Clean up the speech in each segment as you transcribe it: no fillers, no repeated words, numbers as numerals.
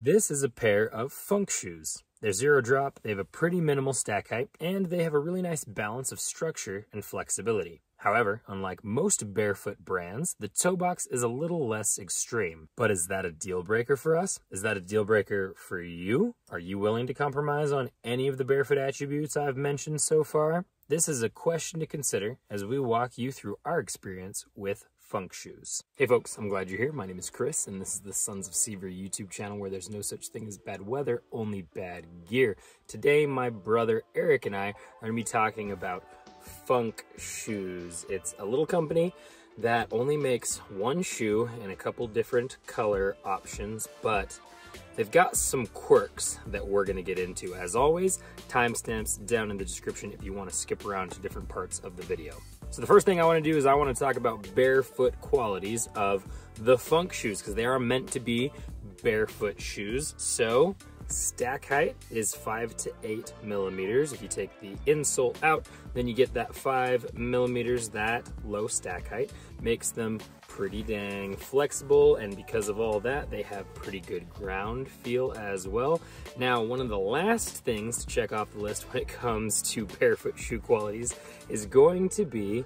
This is a pair of Func shoes. They're zero drop, they have a pretty minimal stack height, and they have a really nice balance of structure and flexibility. However, unlike most Barefoot brands, the toe box is a little less extreme. But is that a deal breaker for us? Is that a deal breaker for you? Are you willing to compromise on any of the Barefoot attributes I've mentioned so far? This is a question to consider as we walk you through our experience with Func shoes. Hey folks, I'm glad you're here. My name is Chris, and this is the Sons of Sever YouTube channel where there's no such thing as bad weather, only bad gear. Today, my brother Eric and I are going to be talking about Func Shoes. It's a little company that only makes one shoe in a couple different color options, but they've got some quirks that we're going to get into. As always, timestamps down in the description if you want to skip around to different parts of the video. So the first thing I want to do is I want to talk about Barefoot Qualities of the Func shoes, because they are meant to be barefoot shoes. So stack height is 5 to 8 millimeters. If you take the insole out, then you get that 5 millimeters. That low stack height makes them pretty dang flexible, and because of all that, they have pretty good ground feel as well. Now, one of the last things to check off the list when it comes to barefoot shoe qualities is going to be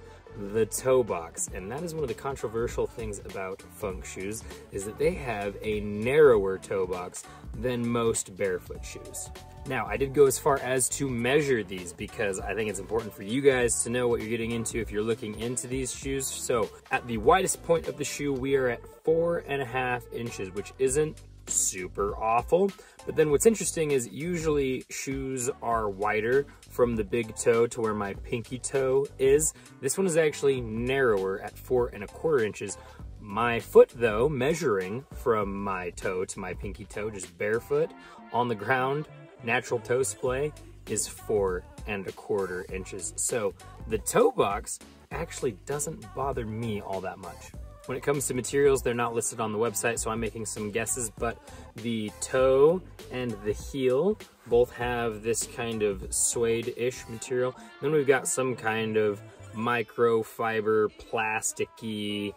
the toe box, and that is one of the controversial things about Func shoes, is that they have a narrower toe box than most barefoot shoes. Now, I did go as far as to measure these because I think it's important for you guys to know what you're getting into if you're looking into these shoes. So at the widest point of the shoe, we are at 4.5 inches, which isn't super awful. But then what's interesting is usually shoes are wider from the big toe to where my pinky toe is. This one is actually narrower at 4.25 inches. My foot, though, measuring from my toe to my pinky toe, just barefoot on the ground, natural toe splay, is 4.25 inches. So the toe box actually doesn't bother me all that much. When it comes to materials, they're not listed on the website, so I'm making some guesses, but the toe and the heel both have this kind of suede-ish material. Then we've got some kind of microfiber, plasticky,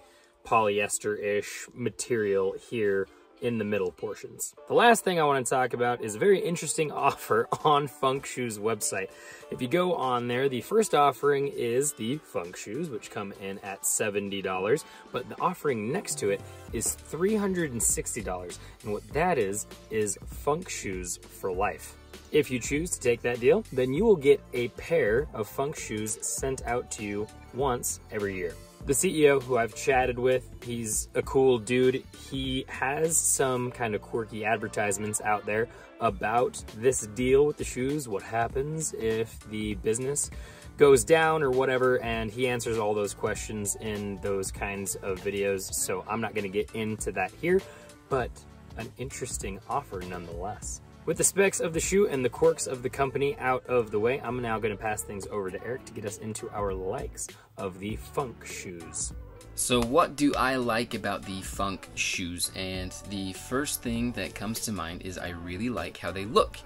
polyester-ish material here in the middle portions. The last thing I want to talk about is a very interesting offer on Func Shoes website. If you go on there, the first offering is the Func Shoes, which come in at $70, but the offering next to it is $360, and what that is Func Shoes for life. If you choose to take that deal, then you will get a pair of Func shoes sent out to you once every year. The CEO who I've chatted with, he's a cool dude. He has some kind of quirky advertisements out there about this deal with the shoes, what happens if the business goes down or whatever, and he answers all those questions in those kinds of videos, so I'm not gonna get into that here, but an interesting offer nonetheless. With the specs of the shoe and the quirks of the company out of the way, I'm now going to pass things over to Eric to get us into our likes of the Func shoes. So what do I like about the Func shoes? And the first thing that comes to mind is I really like how they look.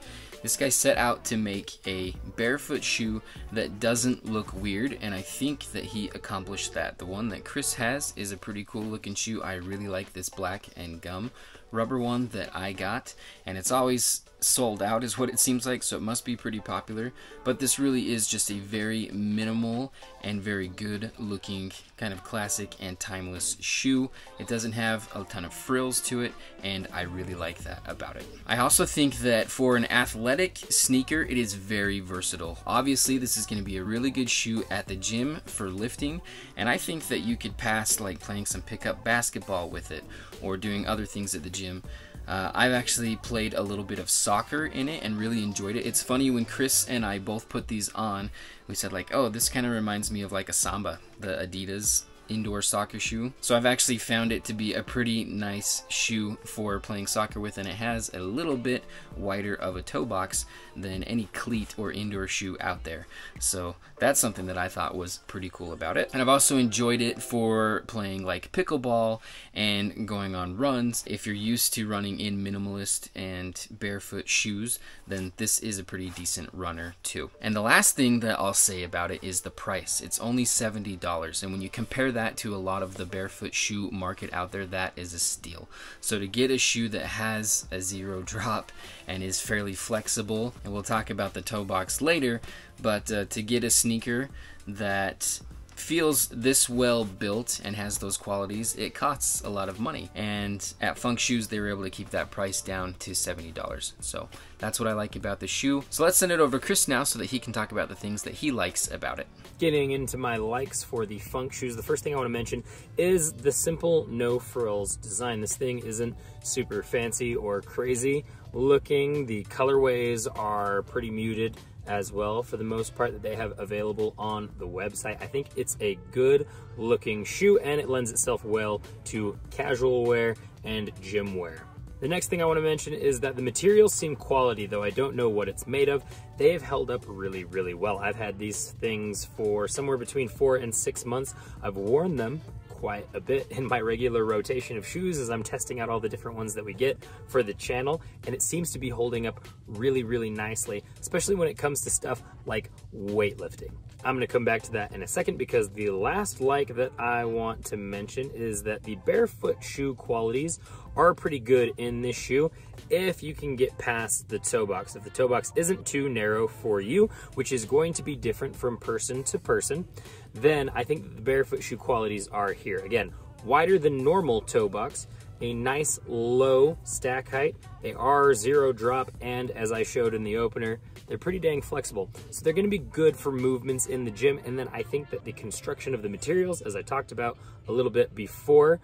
This guy set out to make a barefoot shoe that doesn't look weird, and I think that he accomplished that. The one that Chris has is a pretty cool looking shoe. I really like this black and gum rubber one that I got, and it's always sold out is what it seems like, so it must be pretty popular. But this really is just a very minimal and very good looking kind of classic and timeless shoe. It doesn't have a ton of frills to it, and I really like that about it. I also think that for an athletic sneaker, it is very versatile. Obviously, this is going to be a really good shoe at the gym for lifting, and I think that you could pass like playing some pickup basketball with it or doing other things at the gym. I've actually played a little bit of soccer in it and really enjoyed it. It's funny, when Chris and I both put these on, we said like, oh, this kind of reminds me of like a Samba, the Adidas indoor soccer shoe. So I've actually found it to be a pretty nice shoe for playing soccer with, and it has a little bit wider of a toe box than any cleat or indoor shoe out there. So that's something that I thought was pretty cool about it. And I've also enjoyed it for playing like pickleball and going on runs. If you're used to running in minimalist and barefoot shoes, then this is a pretty decent runner too. And the last thing that I'll say about it is the price. It's only $70, and when you compare that that to a lot of the barefoot shoe market out there, that is a steal. So to get a shoe that has a zero drop and is fairly flexible, and we'll talk about the toe box later, but to get a sneaker that feels this well built and has those qualities, it costs a lot of money. And at Func Shoes, they were able to keep that price down to $70. So that's what I like about the shoe. So let's send it over to Chris now so that he can talk about the things that he likes about it. Getting into my likes for the Func Shoes, the first thing I want to mention is the simple no frills design. This thing isn't super fancy or crazy looking. The colorways are pretty muted as well for the most part that they have available on the website. I think it's a good looking shoe and it lends itself well to casual wear and gym wear. The next thing I want to mention is that the materials seem quality, though I don't know what it's made of. They have held up really, really well. I've had these things for somewhere between 4 and 6 months. I've worn them quite a bit in my regular rotation of shoes as I'm testing out all the different ones that we get for the channel, and it seems to be holding up really, really nicely, especially when it comes to stuff like weightlifting. I'm going to come back to that in a second because the last like that I want to mention is that the barefoot shoe qualities are pretty good in this shoe if you can get past the toe box. If the toe box isn't too narrow for you, which is going to be different from person to person, then I think the barefoot shoe qualities are here. Again, wider than normal toe box, a nice low stack height. They are zero drop, and as I showed in the opener, they're pretty dang flexible. So they're gonna be good for movements in the gym. And then I think that the construction of the materials, as I talked about a little bit before,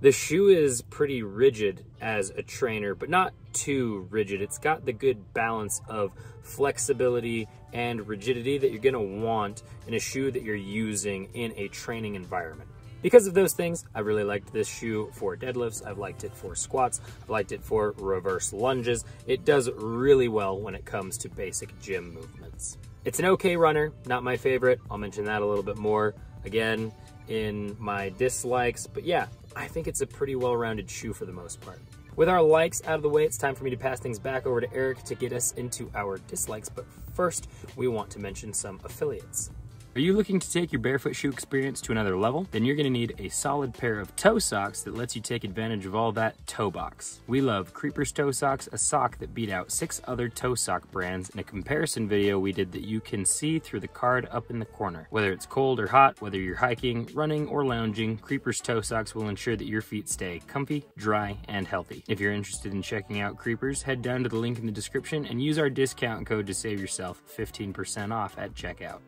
the shoe is pretty rigid as a trainer, but not too rigid. It's got the good balance of flexibility and rigidity that you're gonna want in a shoe that you're using in a training environment. Because of those things, I really liked this shoe for deadlifts. I've liked it for squats. I've liked it for reverse lunges. It does really well when it comes to basic gym movements. It's an okay runner, not my favorite. I'll mention that a little bit more again in my dislikes, but yeah, I think it's a pretty well-rounded shoe for the most part. With our likes out of the way, it's time for me to pass things back over to Eric to get us into our dislikes, but first, we want to mention some affiliates. Are you looking to take your barefoot shoe experience to another level? Then you're gonna need a solid pair of toe socks that lets you take advantage of all that toe box. We love Creeper's Toe Socks, a sock that beat out 6 other toe sock brands in a comparison video we did that you can see through the card up in the corner. Whether it's cold or hot, whether you're hiking, running, or lounging, Creeper's Toe Socks will ensure that your feet stay comfy, dry, and healthy. If you're interested in checking out Creepers, head down to the link in the description and use our discount code to save yourself 15% off at checkout.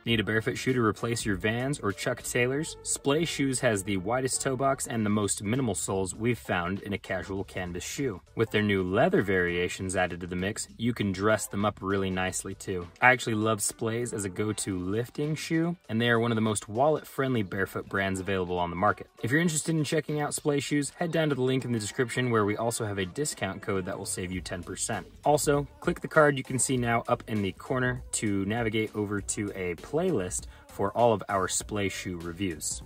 Need a barefoot shoe to replace your Vans or Chuck Taylors? Splay Shoes has the widest toe box and the most minimal soles we've found in a casual canvas shoe. With their new leather variations added to the mix, you can dress them up really nicely too. I actually love Splays as a go-to lifting shoe, and they are one of the most wallet-friendly barefoot brands available on the market. If you're interested in checking out Splay Shoes, head down to the link in the description where we also have a discount code that will save you 10%. Also, click the card you can see now up in the corner to navigate over to a playlist for all of our Splay shoe reviews.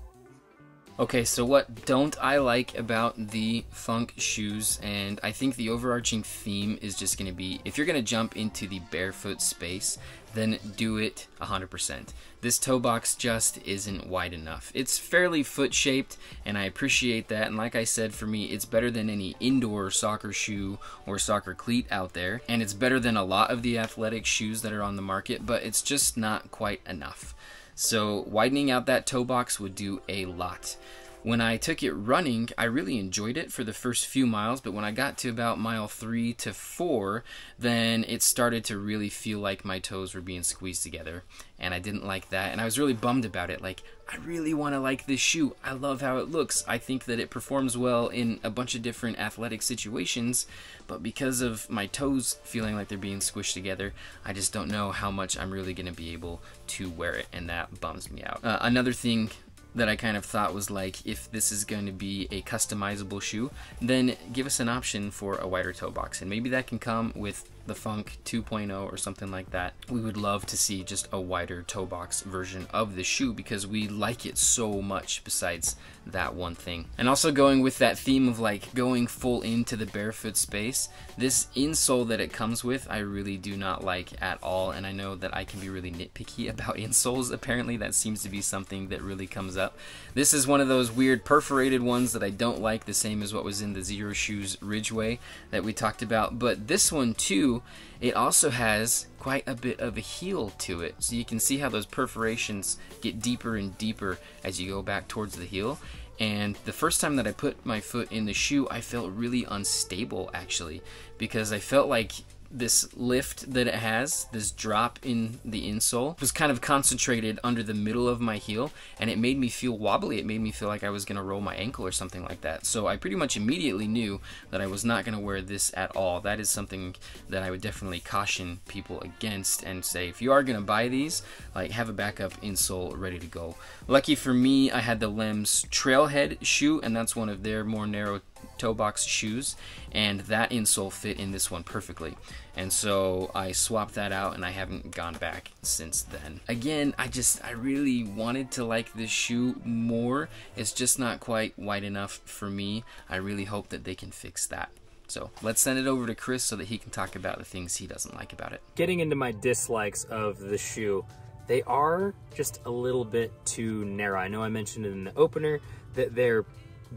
Okay, so what don't I like about the Func shoes? And I think the overarching theme is just going to be, if you're going to jump into the barefoot space, then do it 100%. This toe box just isn't wide enough. It's fairly foot shaped, and I appreciate that. And like I said, for me, it's better than any indoor soccer shoe or soccer cleat out there. And it's better than a lot of the athletic shoes that are on the market, but it's just not quite enough. So widening out that toe box would do a lot. When I took it running, I really enjoyed it for the first few miles, but when I got to about mile 3 to 4, then it started to really feel like my toes were being squeezed together, and I didn't like that, and I was really bummed about it. Like, I really want to like this shoe. I love how it looks. I think that it performs well in a bunch of different athletic situations, but because of my toes feeling like they're being squished together, I just don't know how much I'm really going to be able to wear it, and that bums me out. Another thing that I kind of thought was, like, if this is going to be a customizable shoe, then give us an option for a wider toe box, and maybe that can come with the Func 2.0 or something like that. We would love to see just a wider toe box version of the shoe because we like it so much besides that one thing. And also going with that theme of like going full into the barefoot space, this insole that it comes with I really do not like at all, and I know that I can be really nitpicky about insoles. Apparently that seems to be something that really comes up. up. This is one of those weird perforated ones that I don't like, the same as what was in the Xero Shoes Ridgeway that we talked about. But this one too, it also has quite a bit of a heel to it. So you can see how those perforations get deeper and deeper as you go back towards the heel. And the first time that I put my foot in the shoe, I felt really unstable actually, because I felt like this lift that it has, this drop in the insole, was kind of concentrated under the middle of my heel, and it made me feel wobbly. It made me feel like I was going to roll my ankle or something like that. So I pretty much immediately knew that I was not going to wear this at all. That is something that I would definitely caution people against and say, if you are going to buy these, like, have a backup insole ready to go. Lucky for me, I had the Lems Trailhead shoe, and that's one of their more narrow toe box shoes, and that insole fit in this one perfectly, and so I swapped that out and I haven't gone back since then. Again, I really wanted to like this shoe more. It's just not quite wide enough for me. I really hope that they can fix that. So let's send it over to Chris so that he can talk about the things he doesn't like about it. Getting into my dislikes of the shoe, they are just a little bit too narrow. I know I mentioned it in the opener that they're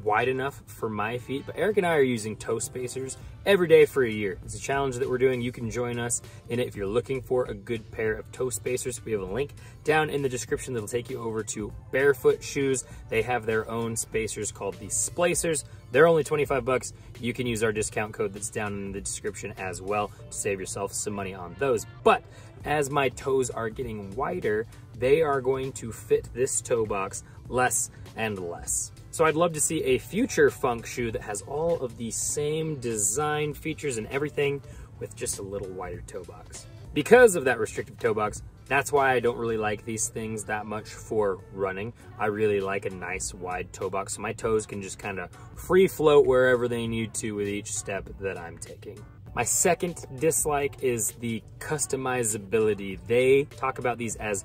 wide enough for my feet, but Eric and I are using toe spacers every day for a year. It's a challenge that we're doing. You can join us in it if you're looking for a good pair of toe spacers. We have a link down in the description that'll take you over to Barefoot Shoes. They have their own spacers called the Splicers. They're only 25 bucks. You can use our discount code that's down in the description as well to save yourself some money on those. But as my toes are getting wider, they are going to fit this toe box less and less. So I'd love to see a future Func shoe that has all of the same design features and everything with just a little wider toe box. Because of that restrictive toe box, that's why I don't really like these things that much for running. I really like a nice wide toe box so my toes can just kind of free float wherever they need to with each step that I'm taking. My second dislike is the customizability. They talk about these as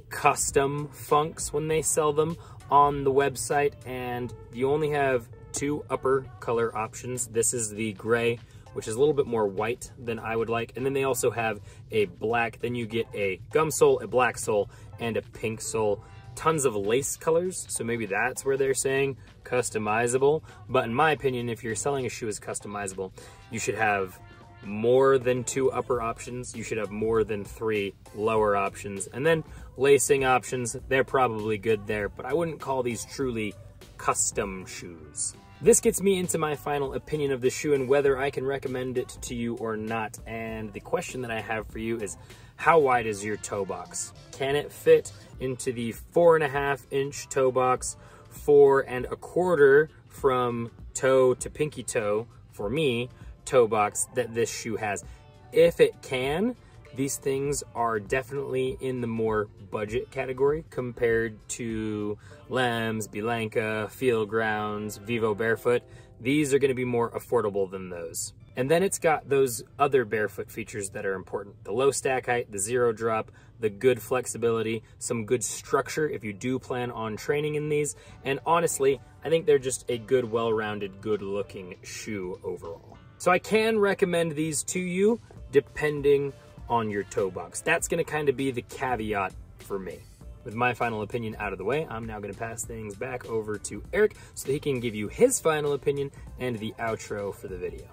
custom Funcs when they sell them on the website, and you only have two upper color options. This is the gray, which is a little bit more white than I would like, and then they also have a black. Then you get a gum sole, a black sole, and a pink sole. Tons of lace colors, so maybe that's where they're saying customizable. But in my opinion, if you're selling a shoe as customizable, you should have more than two upper options. You should have more than three lower options, and then lacing options, they're probably good there, but I wouldn't call these truly custom shoes. This gets me into my final opinion of the shoe and whether I can recommend it to you or not. And the question that I have for you is, how wide is your toe box? Can it fit into the 4.5 inch toe box, 4 1/4 from toe to pinky toe, for me, toe box that this shoe has? If it can, these things are definitely in the more budget category compared to Lems, Blanca, Feelgrounds, Vivo Barefoot. These are going to be more affordable than those. And then it's got those other Barefoot features that are important. The low stack height, the zero drop, the good flexibility, some good structure if you do plan on training in these. And honestly, I think they're just a good, well-rounded, good-looking shoe overall. So I can recommend these to you depending on your toe box. That's going to kind of be the caveat for me. With my final opinion out of the way, I'm now going to pass things back over to Eric so that he can give you his final opinion and the outro for the video.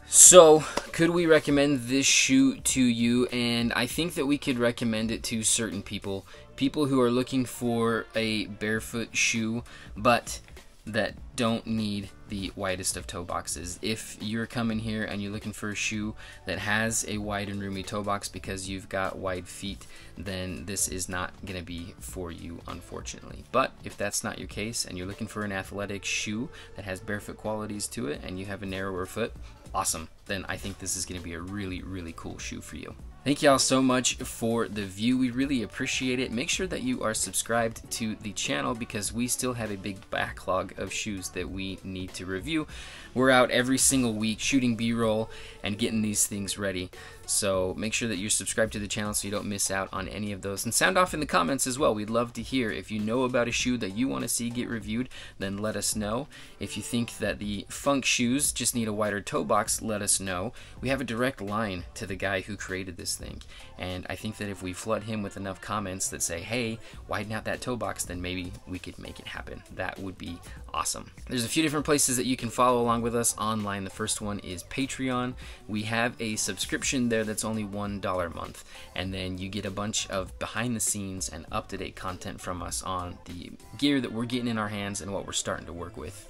So, could we recommend this shoe to you? And I think that we could recommend it to certain people. People who are looking for a barefoot shoe, but that don't need the widest of toe boxes. If you're coming here and you're looking for a shoe that has a wide and roomy toe box because you've got wide feet, then this is not going to be for you, unfortunately. But if that's not your case and you're looking for an athletic shoe that has barefoot qualities to it and you have a narrower foot, awesome. Then I think this is going to be a really, really cool shoe for you. Thank y'all so much for the view. We really appreciate it. Make sure that you are subscribed to the channel because we still have a big backlog of shoes that we need to review. We're out every single week shooting B-roll and getting these things ready. So make sure that you're subscribed to the channel so you don't miss out on any of those. And sound off in the comments as well. We'd love to hear. If you know about a shoe that you want to see get reviewed, then let us know. If you think that the Func shoes just need a wider toe box, let us know. We have a direct line to the guy who created this this thing. And I think that if we flood him with enough comments that say, hey, widen out that toe box, then maybe we could make it happen. That would be awesome. There's a few different places that you can follow along with us online. The first one is Patreon. We have a subscription there that's only $1 a month, and then you get a bunch of behind the scenes and up-to-date content from us on the gear that we're getting in our hands and what we're starting to work with.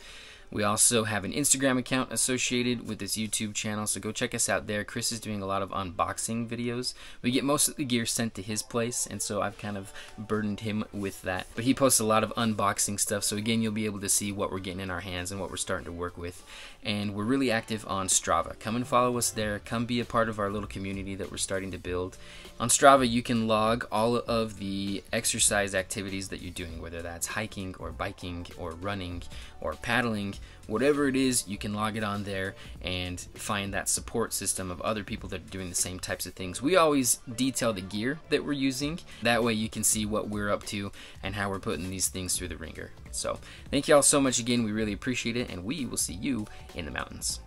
We also have an Instagram account associated with this YouTube channel, so go check us out there. Chris is doing a lot of unboxing videos. We get most of the gear sent to his place, and so I've kind of burdened him with that. But he posts a lot of unboxing stuff, so again, you'll be able to see what we're getting in our hands and what we're starting to work with. And we're really active on Strava. Come and follow us there. Come be a part of our little community that we're starting to build. On Strava, you can log all of the exercise activities that you're doing, whether that's hiking or biking or running or paddling. Whatever it is, you can log it on there and find that support system of other people that are doing the same types of things. We always detail the gear that we're using. That way you can see what we're up to and how we're putting these things through the ringer. So thank you all so much again. We really appreciate it, and we will see you in the mountains.